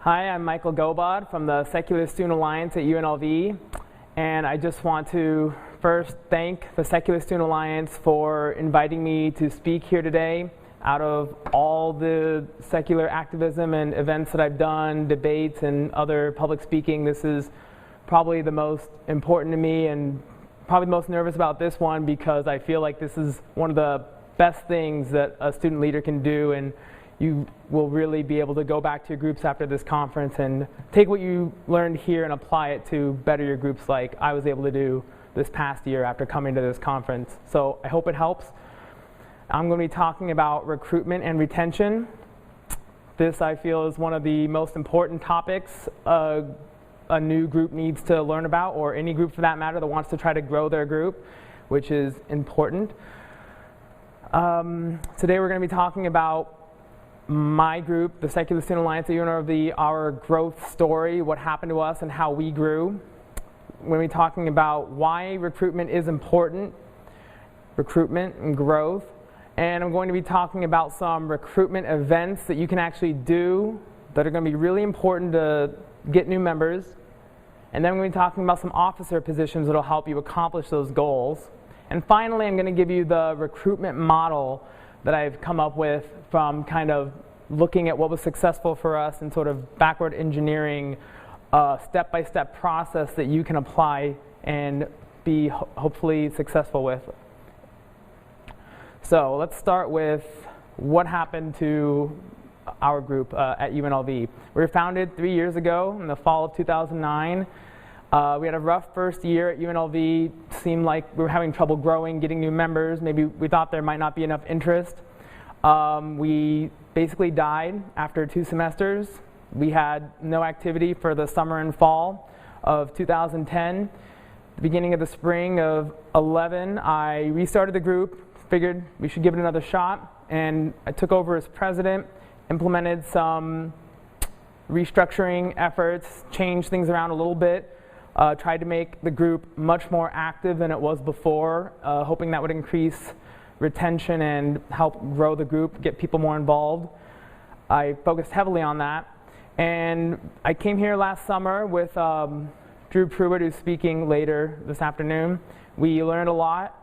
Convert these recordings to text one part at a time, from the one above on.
Hi, I'm Michael Gobaud from the Secular Student Alliance at UNLV, and I just want to first thank the Secular Student Alliance for inviting me to speak here today. Out of all the secular activism and events that I've done, debates and other public speaking, this is probably the most important to me and probably the most nervous about this one because I feel like this is one of the best things that a student leader can do, and you will really be able to go back to your groups after this conference and take what you learned here and apply it to better your groups like I was able to do this past year after coming to this conference. So I hope it helps. I'm going to be talking about recruitment and retention. This, I feel, is one of the most important topics a new group needs to learn about, or any group for that matter that wants to try to grow their group, which is important. Today we're going to be talking about my group, the Secular Student Alliance at UNLV, our growth story, what happened to us and how we grew. We're going to be talking about why recruitment is important, recruitment and growth. And I'm going to be talking about some recruitment events that you can actually do that are going to be really important to get new members. And then I'm going to be talking about some officer positions that will help you accomplish those goals. And finally, I'm going to give you the recruitment model that I've come up with from kind of looking at what was successful for us and sort of backward engineering a step-by-step process that you can apply and be hopefully successful with. So let's start with what happened to our group at UNLV. We were founded 3 years ago in the fall of 2009. We had a rough first year at UNLV. Seemed like we were having trouble growing, getting new members. Maybe we thought there might not be enough interest. We basically died after 2 semesters. We had no activity for the summer and fall of 2010. The beginning of the spring of 11, I restarted the group, figured we should give it another shot, and I took over as president, implemented some restructuring efforts, changed things around a little bit. Tried to make the group much more active than it was before, hoping that would increase retention and help grow the group, get people more involved. I focused heavily on that. And I came here last summer with Drew Pruitt, who's speaking later this afternoon. We learned a lot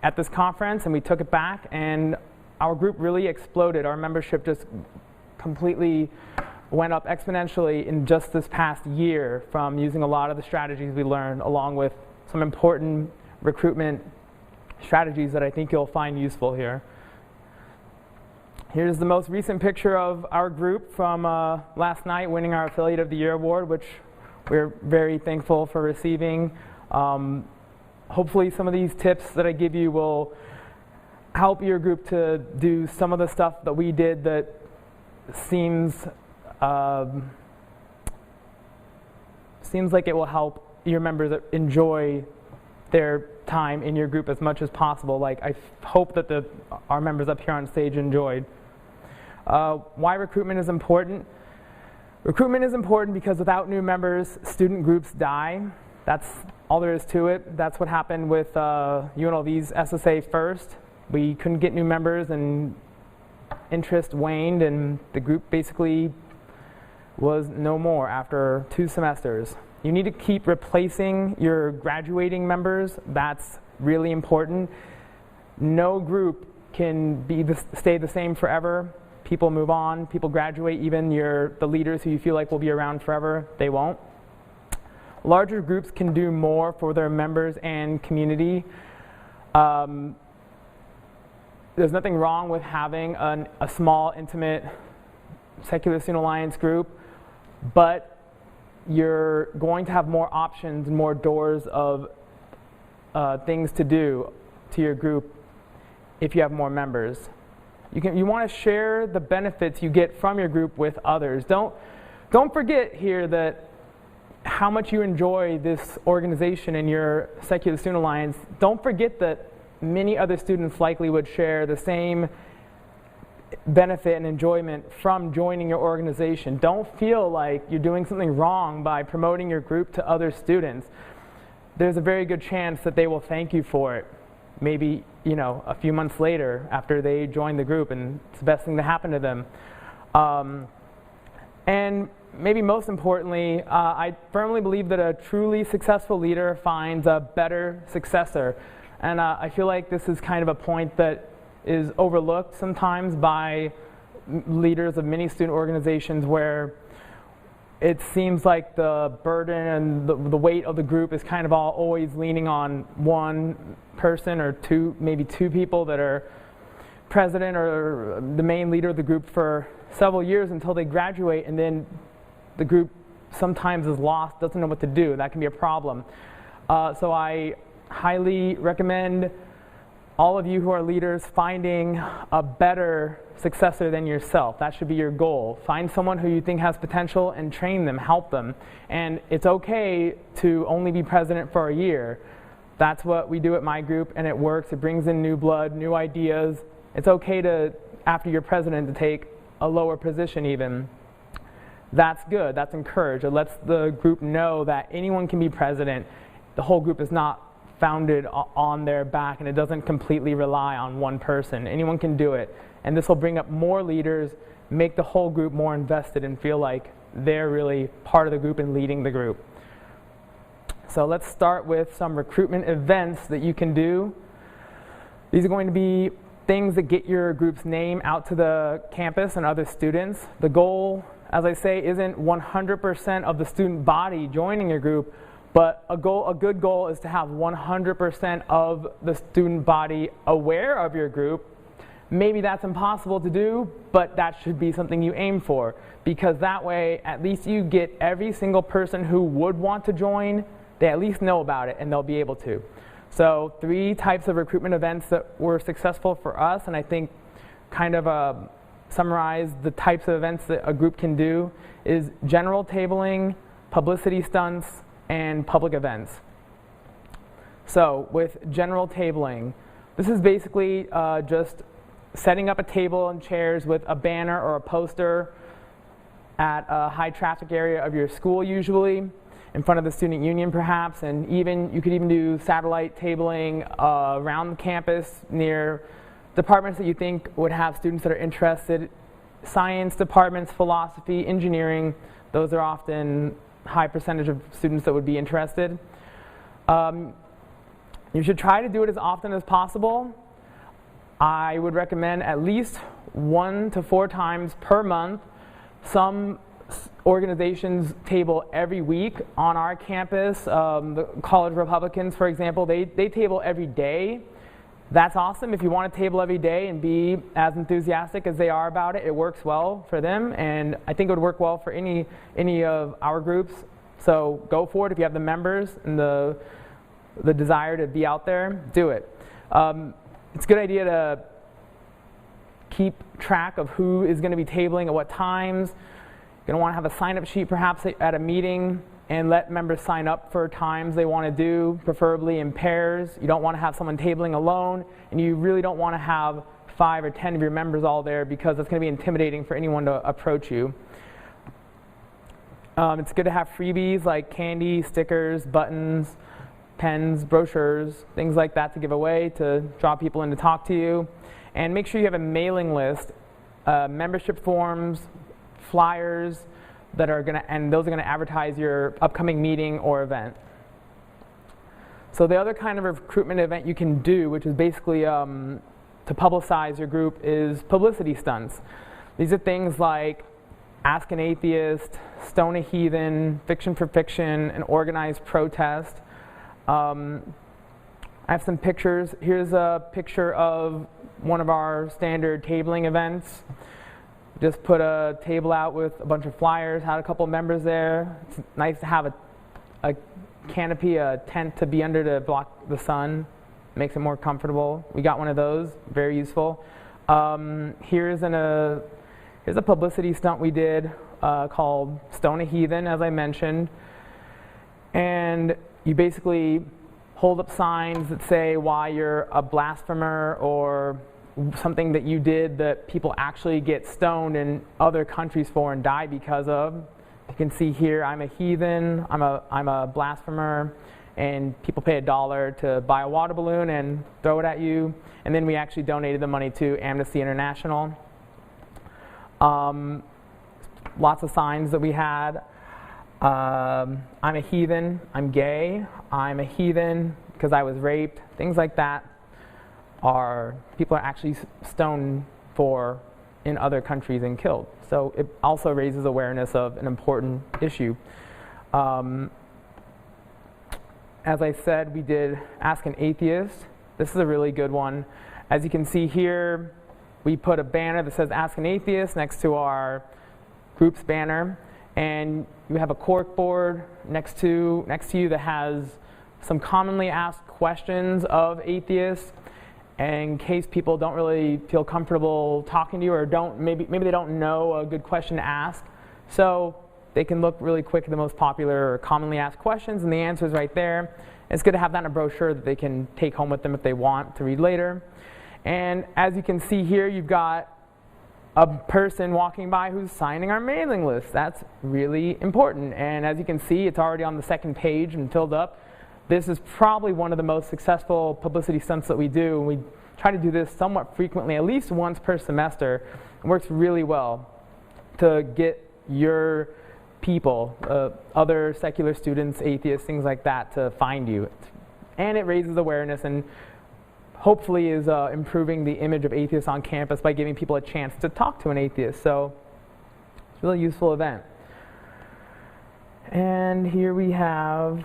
at this conference and we took it back, and our group really exploded. Our membership just completely went up exponentially in just this past year from using a lot of the strategies we learned, along with some important recruitment strategies that I think you'll find useful here. Here's the most recent picture of our group from last night, winning our Affiliate of the Year award, which we're very thankful for receiving. Hopefully some of these tips that I give you will help your group to do some of the stuff that we did that seems like it will help your members enjoy their time in your group as much as possible. Like I hope that our members up here on stage enjoyed. Why recruitment is important? Recruitment is important because without new members, student groups die. That's all there is to it. That's what happened with UNLV's SSA first. We couldn't get new members and interest waned, and the group basically was no more after 2 semesters. You need to keep replacing your graduating members. That's really important. No group can stay the same forever. People move on, people graduate, even the leaders who you feel like will be around forever, they won't. Larger groups can do more for their members and community. There's nothing wrong with having a small, intimate Secular Student Alliance group, but you're going to have more options and more doors of things to do to your group if you have more members. You want to share the benefits you get from your group with others. Don't forget here that how much you enjoy this organization and your Secular Student Alliance. Don't forget that many other students likely would share the same benefit and enjoyment from joining your organization. Don't feel like you're doing something wrong by promoting your group to other students. There's a very good chance that they will thank you for it. Maybe, a few months later after they join the group, and it's the best thing to happen to them. And maybe most importantly, I firmly believe that a truly successful leader finds a better successor. And I feel like this is kind of a point that is overlooked sometimes by leaders of many student organizations, where it seems like the burden and the weight of the group is kind of always leaning on one person or two, maybe two people that are president or the main leader of the group for several years until they graduate, and then the group sometimes is lost, doesn't know what to do. That can be a problem. So I highly recommend all of you who are leaders finding a better successor than yourself. That should be your goal. Find someone who you think has potential and train them, help them. And it's okay to only be president for a year. That's what we do at my group, and it works. It brings in new blood, new ideas. It's okay to, after you're president, to take a lower position even. That's good. That's encouraged. It lets the group know that anyone can be president. The whole group is not founded on their back, and it doesn't completely rely on one person. Anyone can do it. And this will bring up more leaders, make the whole group more invested and feel like they're really part of the group and leading the group. So let's start with some recruitment events that you can do. These are going to be things that get your group's name out to the campus and other students. The goal, as I say, isn't 100% of the student body joining your group, but a good goal is to have 100% of the student body aware of your group. Maybe that's impossible to do, but that should be something you aim for, because that way at least you get every single person who would want to join, they at least know about it and they'll be able to. So 3 types of recruitment events that were successful for us, and I think kind of summarize the types of events that a group can do, is general tabling, publicity stunts, and public events. So with general tabling, this is basically just setting up a table and chairs with a banner or a poster at a high traffic area of your school, usually in front of the student union perhaps, and you could even do satellite tabling around the campus near departments that you think would have students that are interested. Science departments, philosophy, engineering, those are often high percentage of students that would be interested. You should try to do it as often as possible. I would recommend at least 1 to 4 times per month. Some organizations table every week on our campus. The College Republicans, for example, they table every day. That's awesome. If you want to table every day and be as enthusiastic as they are about it, it works well for them, and I think it would work well for any of our groups. So go for it. If you have the members and the desire to be out there, do it. It's a good idea to keep track of who is going to be tabling at what times. You're going to want to have a sign-up sheet perhaps at a meeting and let members sign up for times they want to do, preferably in pairs. You don't want to have someone tabling alone, and you really don't want to have 5 or 10 of your members all there, because it's going to be intimidating for anyone to approach you. It's good to have freebies like candy, stickers, buttons, pens, brochures, things like that to give away to draw people in to talk to you. And make sure you have a mailing list, membership forms, flyers, those are going to advertise your upcoming meeting or event. So the other kind of recruitment event you can do, which is basically to publicize your group, is publicity stunts. These are things like Ask an Atheist, Stone a Heathen, Fiction for Fiction, an organized protest. I have some pictures. Here's a picture of one of our standard tabling events. Just put a table out with a bunch of flyers, had a couple members there. It's nice to have a canopy, a tent to be under to block the sun. Makes it more comfortable. We got one of those, very useful. Here's a publicity stunt we did called Stone a Heathen, as I mentioned. And you basically hold up signs that say why you're a blasphemer or something that you did that people actually get stoned in other countries for and die because of. You can see here, I'm a heathen, I'm a blasphemer, and people pay $1 to buy a water balloon and throw it at you. And then we actually donated the money to Amnesty International. lots of signs that we had. I'm a heathen, I'm gay, I'm a heathen because I was raped, things like that people are actually stoned for in other countries and killed. So it also raises awareness of an important issue. As I said, we did Ask an Atheist. This is a really good one. As you can see here, we put a banner that says Ask an Atheist next to our group's banner. And you have a cork board next to you that has some commonly asked questions of atheists, in case people don't really feel comfortable talking to you, or maybe they don't know a good question to ask. So they can look really quick at the most popular or commonly asked questions, and the answer is right there. It's good to have that in a brochure that they can take home with them if they want to read later. And as you can see here, you've got a person walking by who's signing our mailing list. That's really important. And as you can see, it's already on the second page and filled up. This is probably one of the most successful publicity stunts that we do. We try to do this somewhat frequently, at least once per semester. It works really well to get your people, other secular students, atheists, things like that, to find you. And it raises awareness and hopefully is improving the image of atheists on campus by giving people a chance to talk to an atheist. So it's a really useful event. And here we have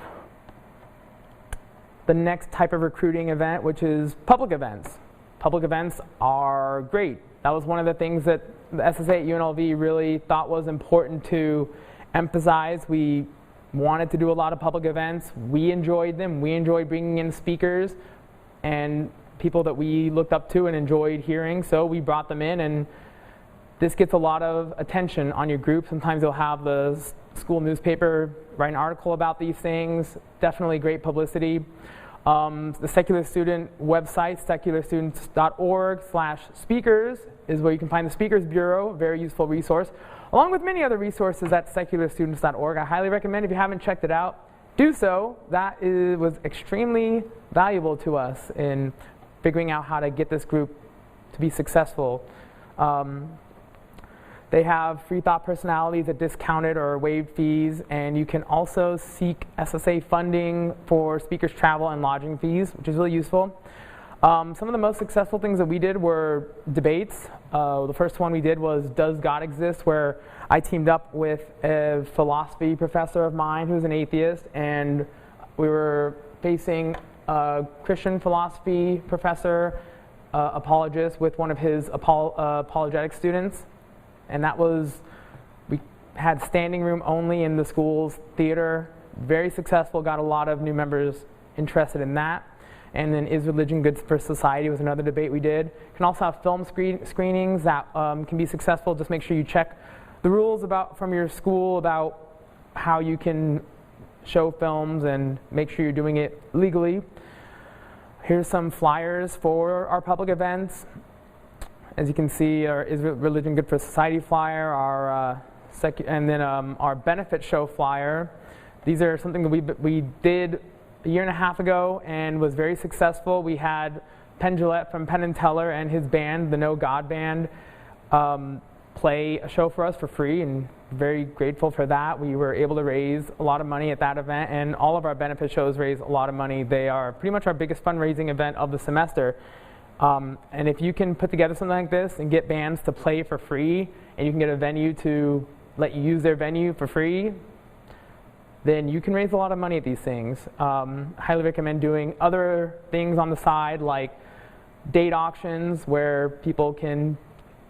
the next type of recruiting event, which is public events. Public events are great. That was one of the things that the SSA at UNLV really thought was important to emphasize. We wanted to do a lot of public events. We enjoyed them. We enjoyed bringing in speakers and people that we looked up to and enjoyed hearing, so we brought them in, and this gets a lot of attention on your group. Sometimes you'll have the school newspaper write an article about these things. Definitely great publicity. The Secular Student website, secularstudents.org/speakers, is where you can find the Speakers Bureau, very useful resource, along with many other resources at secularstudents.org. I highly recommend, if you haven't checked it out, do so. That was extremely valuable to us in figuring out how to get this group to be successful. They have free thought personalities at discounted or waived fees, and you can also seek SSA funding for speakers' travel and lodging fees, which is really useful. Some of the most successful things that we did were debates. The first one we did was Does God Exist?, where I teamed up with a philosophy professor of mine who's an atheist, and we were facing a Christian philosophy professor, apologist, with one of his apologetic students. And we had standing room only in the school's theater. Very successful, got a lot of new members interested in that. And then Is Religion Good for Society was another debate we did. You can also have film screenings that can be successful. Just make sure you check the rules from your school about how you can show films and make sure you're doing it legally. Here's some flyers for our public events. As you can see, our Is Religion Good for Society flyer, and then our benefit show flyer. These are something that we did a year and a half ago and was very successful. We had Penn Jillette from Penn & Teller and his band, the No God Band, play a show for us for free, and very grateful for that. We were able to raise a lot of money at that event, and all of our benefit shows raise a lot of money. They are pretty much our biggest fundraising event of the semester. And if you can put together something like this and get bands to play for free, and you can get a venue to let you use their venue for free, then you can raise a lot of money at these things. Highly recommend doing other things on the side, like date auctions, where people can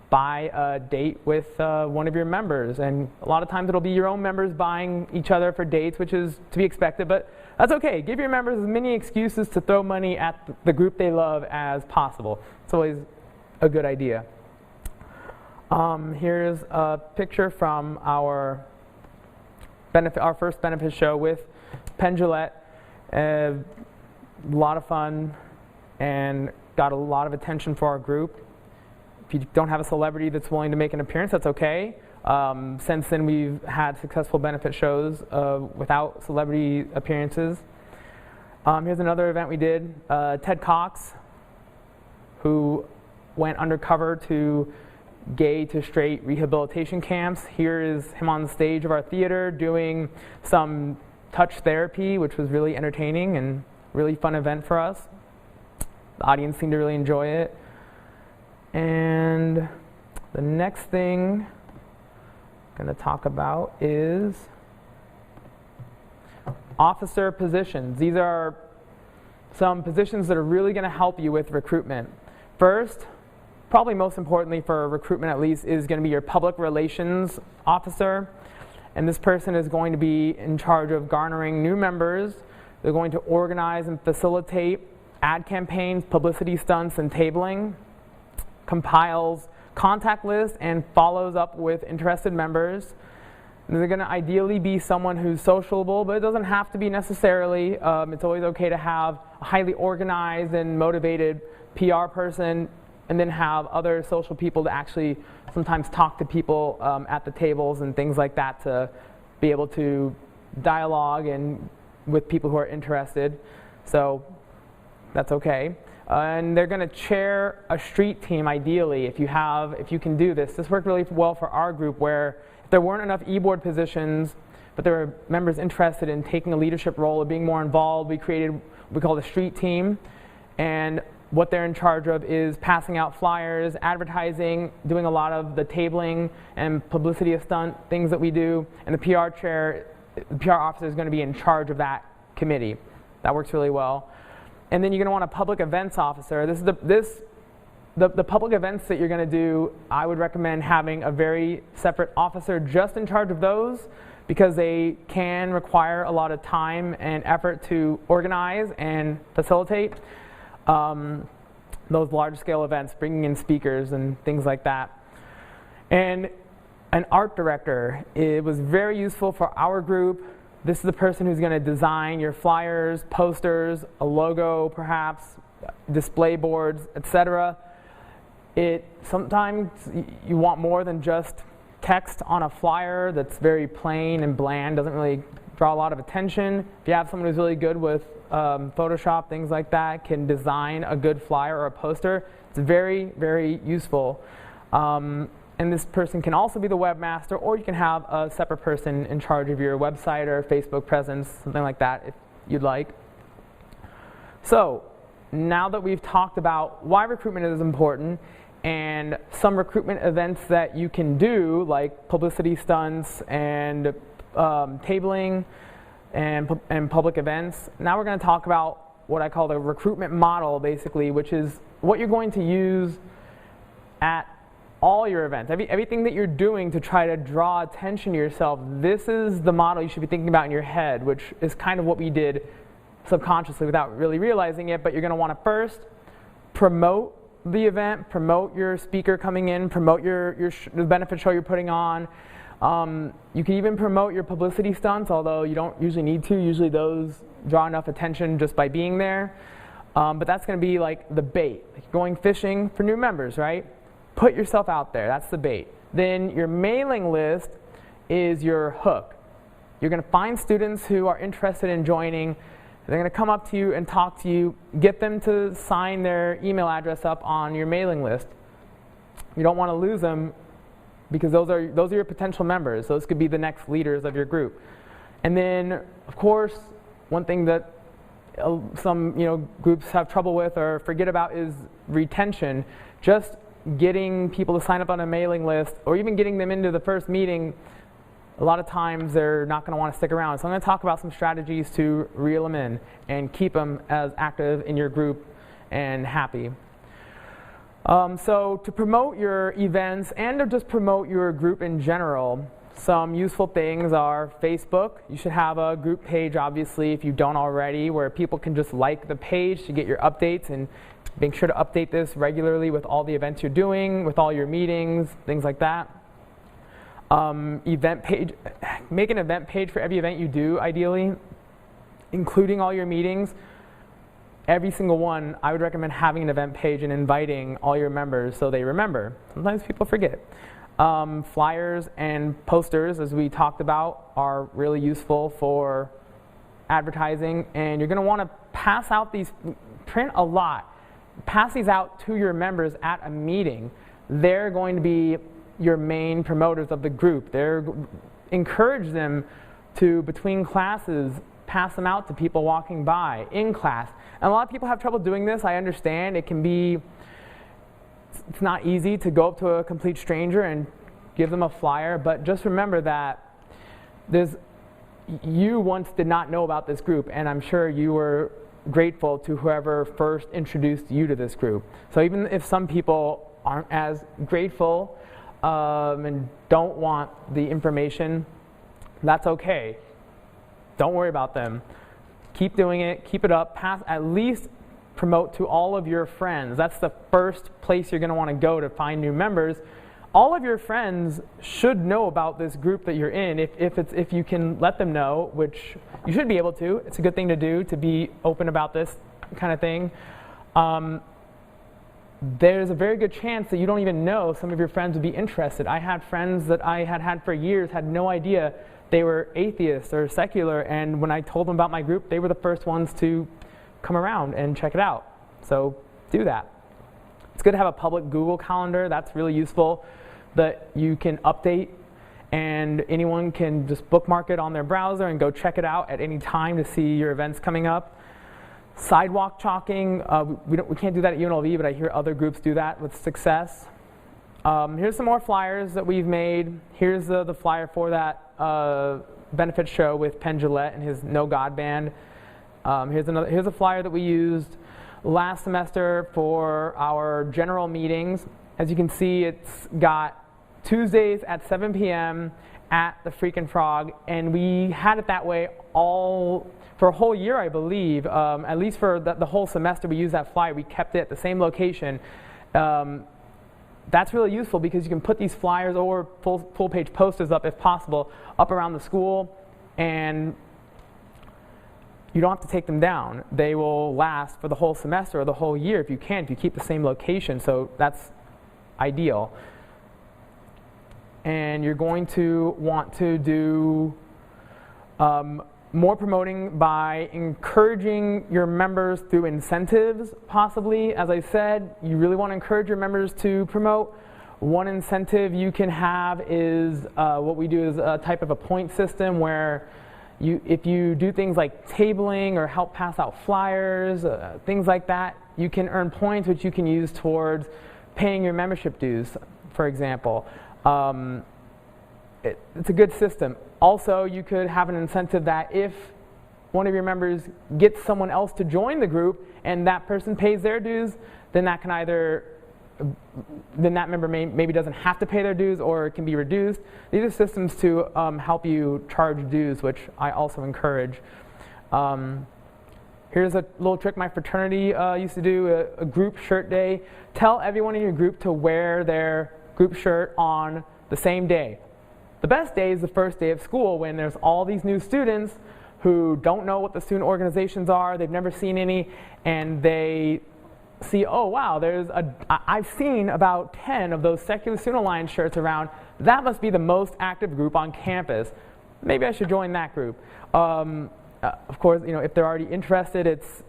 buy a date with one of your members. And a lot of times it'll be your own members buying each other for dates, which is to be expected, but that's okay. Give your members as many excuses to throw money at the group they love as possible. It's always a good idea. Here's a picture from our first benefit show with Penn Jillette. A lot of fun and got a lot of attention for our group. If you don't have a celebrity that's willing to make an appearance, that's okay. Since then, we've had successful benefit shows without celebrity appearances. Here's another event we did. Ted Cox, who went undercover to gay to straight rehabilitation camps. Here is him on the stage of our theater doing some touch therapy, which was really entertaining and really fun event for us. The audience seemed to really enjoy it. And the next thing I'm going to talk about is officer positions. These are some positions that are really going to help you with recruitment. First, probably most importantly for recruitment at least, is going to be your public relations officer. And this person is going to be in charge of garnering new members. They're going to organize and facilitate ad campaigns, publicity stunts, and tabling, compiles contact lists, and follows up with interested members. And they're going to ideally be someone who's sociable, but it doesn't have to be necessarily. It's always okay to have a highly organized and motivated PR person, and then have other social people to actually sometimes talk to people at the tables and things like that, to be able to dialogue and with people who are interested. So that's okay. And they're going to chair a street team ideally if you can do this. This worked really well for our group, where if there weren't enough e-board positions, but there were members interested in taking a leadership role or being more involved, we created what we call the street team. And what they're in charge of is passing out flyers, advertising, doing a lot of the tabling and publicity stunt things that we do. And the PR officer is going to be in charge of that committee. That works really well. And then you're going to want a public events officer. The public events that you're going to do, I would recommend having a very separate officer just in charge of those, because they can require a lot of time and effort to organize and facilitate those large-scale events, bringing in speakers and things like that. And an art director, it was very useful for our group. This is the person who's going to design your flyers, posters, a logo perhaps, display boards, etc. Sometimes you want more than just text on a flyer that's very plain and bland, doesn't really draw a lot of attention. If you have someone who's really good with Photoshop, things like that, can design a good flyer or a poster, it's very, very useful. And this person can also be the webmaster, or you can have a separate person in charge of your website or Facebook presence, something like that if you'd like. So now that we've talked about why recruitment is important and some recruitment events that you can do, like publicity stunts and tabling and public events, now we're going to talk about what I call the recruitment model, basically, which is what you're going to use at all your events, everything that you're doing to try to draw attention to yourself. This is the model you should be thinking about in your head, which is kind of what we did subconsciously without really realizing it. But you're going to want to first promote the event, promote your speaker coming in, promote the benefit show you're putting on. You can even promote your publicity stunts, although you don't usually need to. Usually those draw enough attention just by being there. But that's going to be like the bait, like going fishing for new members, right? Put yourself out there, that's the bait. Then your mailing list is your hook. You're going to find students who are interested in joining. They're going to come up to you and talk to you, get them to sign their email address up on your mailing list. You don't want to lose them, because those are your potential members. Those could be the next leaders of your group. And then, of course, one thing that some groups have trouble with or forget about is retention. Just getting people to sign up on a mailing list, or even getting them into the first meeting, a lot of times they're not going to want to stick around. So I'm going to talk about some strategies to reel them in and keep them as active in your group and happy. So to promote your events and to just promote your group in general, some useful things are Facebook. You should have a group page, obviously, if you don't already, where people can just like the page to get your updates, and make sure to update this regularly with all the events you're doing, with all your meetings, things like that. Event page, make an event page for every event you do, ideally, including all your meetings. Every single one, I would recommend having an event page and inviting all your members so they remember. Sometimes people forget. Flyers and posters, as we talked about, are really useful for advertising, and you're going to want to pass out these, print a lot. Pass these out to your members at a meeting. they're going to be your main promoters of the group. Encourage them to, between classes, pass them out to people walking by in class. And a lot of people have trouble doing this. I understand. It's not easy to go up to a complete stranger and give them a flyer, but just remember that you once did not know about this group, and I'm sure you were grateful to whoever first introduced you to this group. So even if some people aren't as grateful and don't want the information, that's okay. Don't worry about them. Keep doing it, keep it up, at least promote to all of your friends. That's the first place you're going to want to go to find new members. All of your friends should know about this group that you're in if you can let them know, which you should be able to. It's a good thing to do, to be open about this kind of thing. There's a very good chance that you don't even know some of your friends would be interested. I had friends that I had for years, had no idea they were atheists or secular, and when I told them about my group, they were the first ones to come around and check it out. So do that. It's good to have a public Google Calendar. That's really useful, that you can update and anyone can just bookmark it on their browser and go check it out at any time to see your events coming up. Sidewalk chalking, we can't do that at UNLV, but I hear other groups do that with success. Here's some more flyers that we've made. Here's the flyer for that benefit show with Penn Jillette and his No God Band. Here's a flyer that we used last semester for our general meetings. As you can see, it's got Tuesdays at 7 p.m. at the Freakin' Frog, and we had it that way for a whole year, I believe. At least for the whole semester we used that flyer. We kept it at the same location. That's really useful because you can put these flyers or full page posters up, if possible, up around the school, and you don't have to take them down. They will last for the whole semester or the whole year if you keep the same location, so that's ideal. And you're going to want to do more promoting by encouraging your members through incentives, possibly. As I said, you really want to encourage your members to promote. One incentive you can have is what we do is a type of a point system where if you do things like tabling or help pass out flyers, things like that, you can earn points which you can use towards paying your membership dues, for example. It's a good system. Also, you could have an incentive that if one of your members gets someone else to join the group and that person pays their dues, then that member maybe doesn't have to pay their dues, or it can be reduced. These are systems to help you charge dues, which I also encourage. Here's a little trick my fraternity used to do, a group shirt day. Tell everyone in your group to wear their group shirt on the same day. The best day is the first day of school, when there's all these new students who don't know what the student organizations are, they've never seen any, and they see, oh wow, I've seen about 10 of those Secular Student Alliance shirts around. That must be the most active group on campus. Maybe I should join that group. Of course, if they're already interested, it's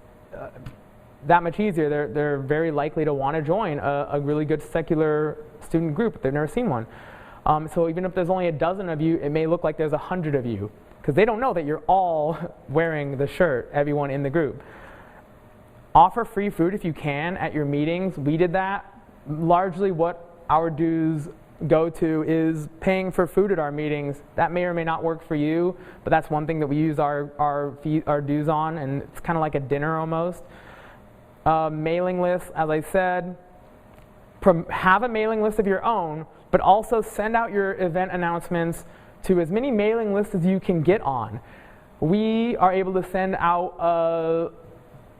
that much easier. They're very likely to want to join a really good secular student group if they've never seen one. So even if there's only a dozen of you, it may look like there's 100 of you, because they don't know that you're all wearing the shirt, everyone in the group. Offer free food if you can at your meetings. We did that. Largely what our dues go to is paying for food at our meetings. That may or may not work for you, but that's one thing that we use our dues on, and it's kind of like a dinner almost. Mailing lists, as I said, have a mailing list of your own, but also send out your event announcements to as many mailing lists as you can get on. We are able to send out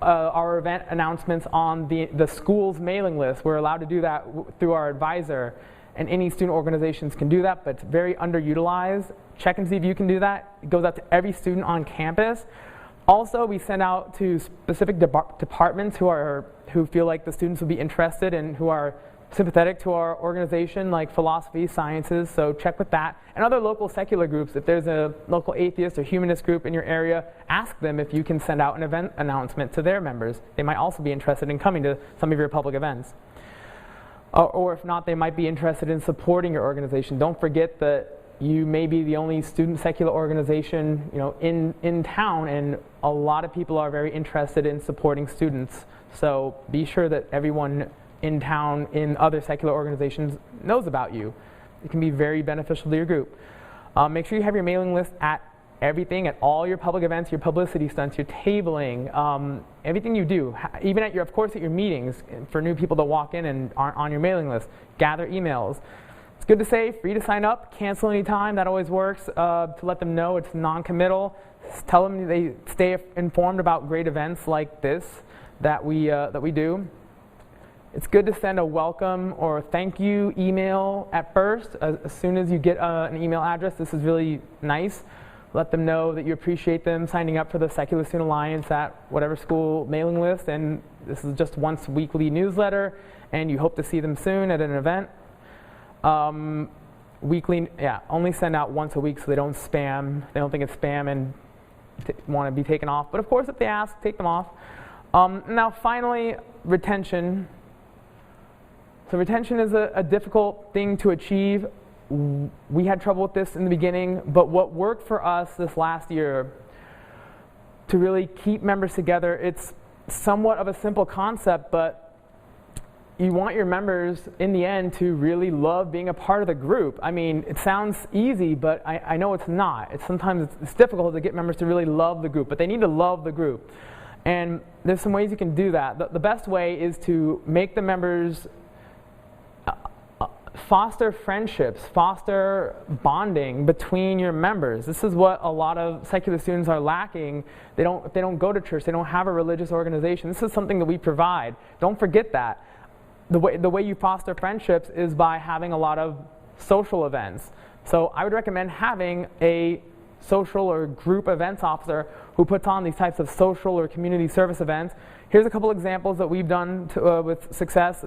our event announcements on the school's mailing list. We're allowed to do that through our advisor, and any student organizations can do that, but it's very underutilized. Check and see if you can do that. It goes out to every student on campus. Also, we send out to specific departments who feel like the students would be interested and who are sympathetic to our organization, like philosophy, sciences, so check with that. And other local secular groups, if there's a local atheist or humanist group in your area, ask them if you can send out an event announcement to their members. They might also be interested in coming to some of your public events. or if not, they might be interested in supporting your organization. Don't forget that you may be the only student secular organization, in town, and a lot of people are very interested in supporting students. So be sure that everyone in town in other secular organizations knows about you. It can be very beneficial to your group. Make sure you have your mailing list at everything, at all your public events, your publicity stunts, your tabling, everything you do, even at of course at your meetings for new people that walk in and aren't on your mailing list. Gather emails. It's good to say, free to sign up, cancel anytime, that always works, to let them know it's non-committal. Tell them they stay informed about great events like this that we do. It's good to send a welcome or thank you email at first. As soon as you get an email address, this is really nice. Let them know that you appreciate them signing up for the Secular Student Alliance at whatever school mailing list, and this is just once weekly newsletter, and you hope to see them soon at an event. Weekly, only send out once a week so they don't spam. They don't think it's spam and want to be taken off. But of course, if they ask, take them off. Now finally, retention. So retention is a difficult thing to achieve. We had trouble with this in the beginning, but what worked for us this last year to really keep members together, it's somewhat of a simple concept, but you want your members in the end to really love being a part of the group. I mean, it sounds easy, but I know it's not. Sometimes it's difficult to get members to really love the group, but they need to love the group. And there's some ways you can do that. The best way is to make the members foster friendships, foster bonding between your members. This is what a lot of secular students are lacking. They don't go to church. They don't have a religious organization. This is something that we provide. Don't forget that. The way you foster friendships is by having a lot of social events. So I would recommend having a social or group events officer who puts on these types of social or community service events. Here's a couple examples that we've done with success.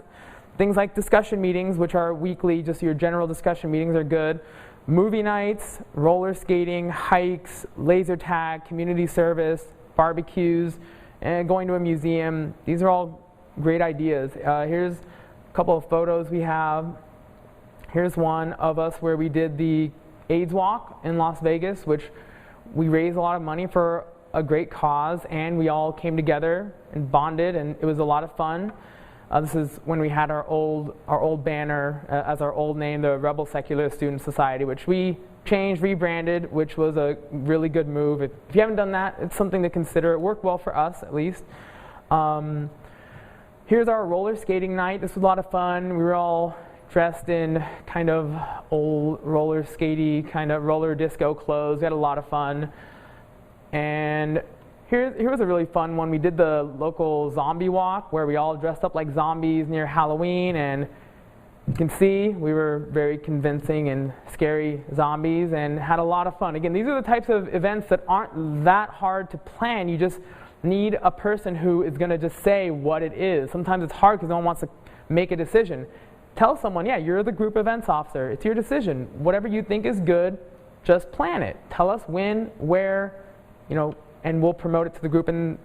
Things like discussion meetings, which are weekly, just your general discussion meetings are good. Movie nights, roller skating, hikes, laser tag, community service, barbecues, and going to a museum. These are all great ideas. Here's a couple of photos we have. Here's one of us where we did the AIDS walk in Las Vegas, which we raised a lot of money for a great cause, and we all came together and bonded, and it was a lot of fun. This is when we had our old banner as our old name, the Rebel Secular Student Society, which we changed, rebranded, which was a really good move. If you haven't done that, it's something to consider. It worked well for us, at least. Here's our roller skating night. This was a lot of fun. We were all dressed in kind of old roller skatey, kind of roller disco clothes. We had a lot of fun. And here was a really fun one. We did the local zombie walk where we all dressed up like zombies near Halloween, and you can see we were very convincing and scary zombies and had a lot of fun. Again, these are the types of events that aren't that hard to plan. You just need a person who is going to just say what it is. Sometimes it's hard because no one wants to make a decision. Tell someone, yeah, you're the group events officer. It's your decision. Whatever you think is good, just plan it. Tell us when, where, and we'll promote it to the group, and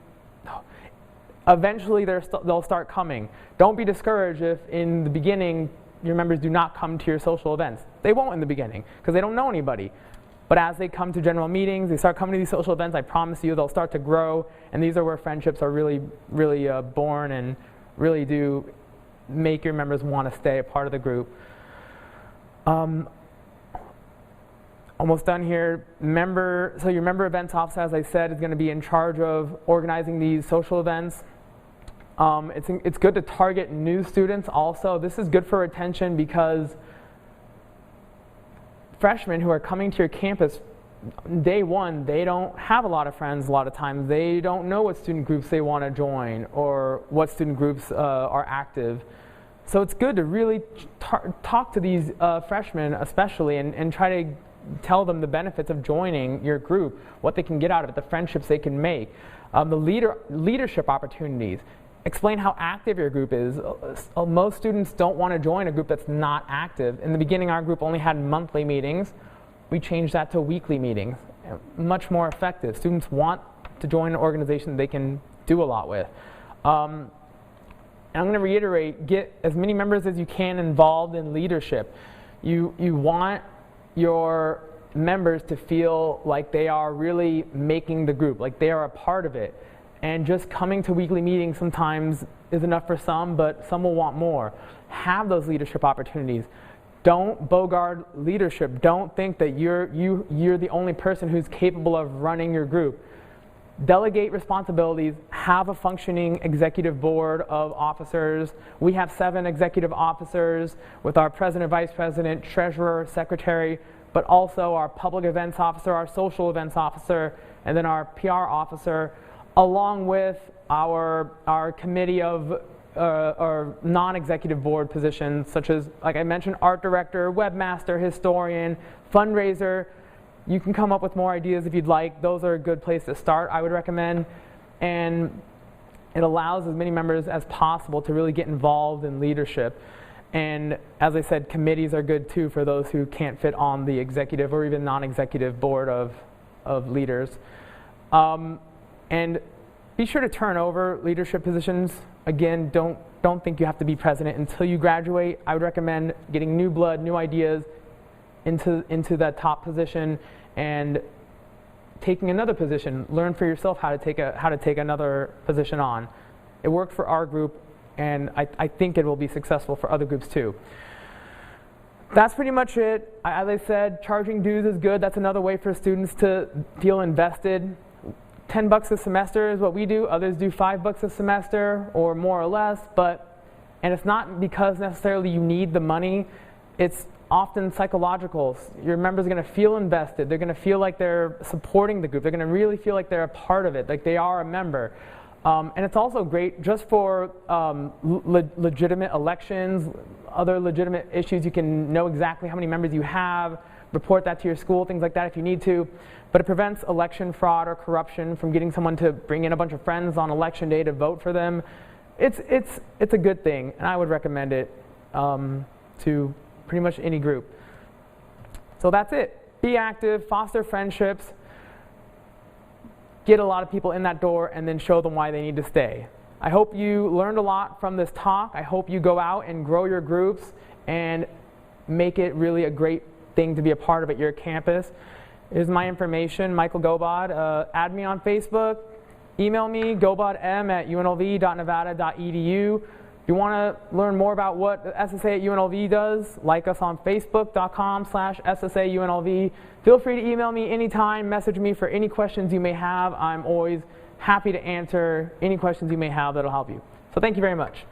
eventually they'll start coming. Don't be discouraged if in the beginning your members do not come to your social events. They won't in the beginning because they don't know anybody. But as they come to general meetings, they start coming to these social events, I promise you they'll start to grow, and these are where friendships are really, really born and really do make your members want to stay a part of the group. Almost done here. So your member events officer, as I said, is going to be in charge of organizing these social events. It's good to target new students also. This is good for retention because freshmen who are coming to your campus day one, they don't have a lot of friends a lot of times. They don't know what student groups they want to join or what student groups are active. So it's good to really talk to these freshmen especially and try to tell them the benefits of joining your group, what they can get out of it, the friendships they can make, the leadership opportunities. Explain how active your group is. Most students don't want to join a group that's not active. In the beginning, our group only had monthly meetings. We changed that to weekly meetings. Much more effective. Students want to join an organization they can do a lot with. And I'm going to reiterate, get as many members as you can involved in leadership. You want your members to feel like they are really making the group, like they are a part of it. And just coming to weekly meetings sometimes is enough for some, but some will want more. Have those leadership opportunities. Don't bogart leadership. Don't think that you're the only person who's capable of running your group. Delegate responsibilities. Have a functioning executive board of officers. We have 7 executive officers with our president, vice president, treasurer, secretary, but also our public events officer, our social events officer, and then our PR officer, along with our committee of or non-executive board positions, such as, like I mentioned, art director, webmaster, historian, fundraiser. You can come up with more ideas if you'd like. Those are a good place to start, I would recommend. And it allows as many members as possible to really get involved in leadership. And as I said, committees are good too for those who can't fit on the executive or even non-executive board of leaders. And be sure to turn over leadership positions. Again, don't think you have to be president until you graduate. I would recommend getting new blood, new ideas into that top position and taking another position. Learn for yourself how to take another position on. It worked for our group, and I think it will be successful for other groups too. That's pretty much it. As I said, charging dues is good. That's another way for students to feel invested. $10 a semester is what we do. Others do $5 a semester or more or less, and it's not because necessarily you need the money. It's often psychological. Your members are going to feel invested. They're going to feel like they're supporting the group. They're going to really feel like they're a part of it, like they are a member. And it's also great just for legitimate elections, other legitimate issues. You can know exactly how many members you have, report that to your school, things like that if you need to. But it prevents election fraud or corruption from getting someone to bring in a bunch of friends on election day to vote for them. It's a good thing, and I would recommend it to pretty much any group. So that's it. Be active, foster friendships, get a lot of people in that door, and then show them why they need to stay. I hope you learned a lot from this talk. I hope you go out and grow your groups and make it really a great thing to be a part of at your campus. Here's my information, Michael Gobaud. Add me on Facebook. Email me, gobaudm@unlv.nevada.edu. If you want to learn more about what SSA at UNLV does, like us on facebook.com/SSA UNLV. Feel free to email me anytime, message me for any questions you may have. I'm always happy to answer any questions you may have that'll help you. So thank you very much.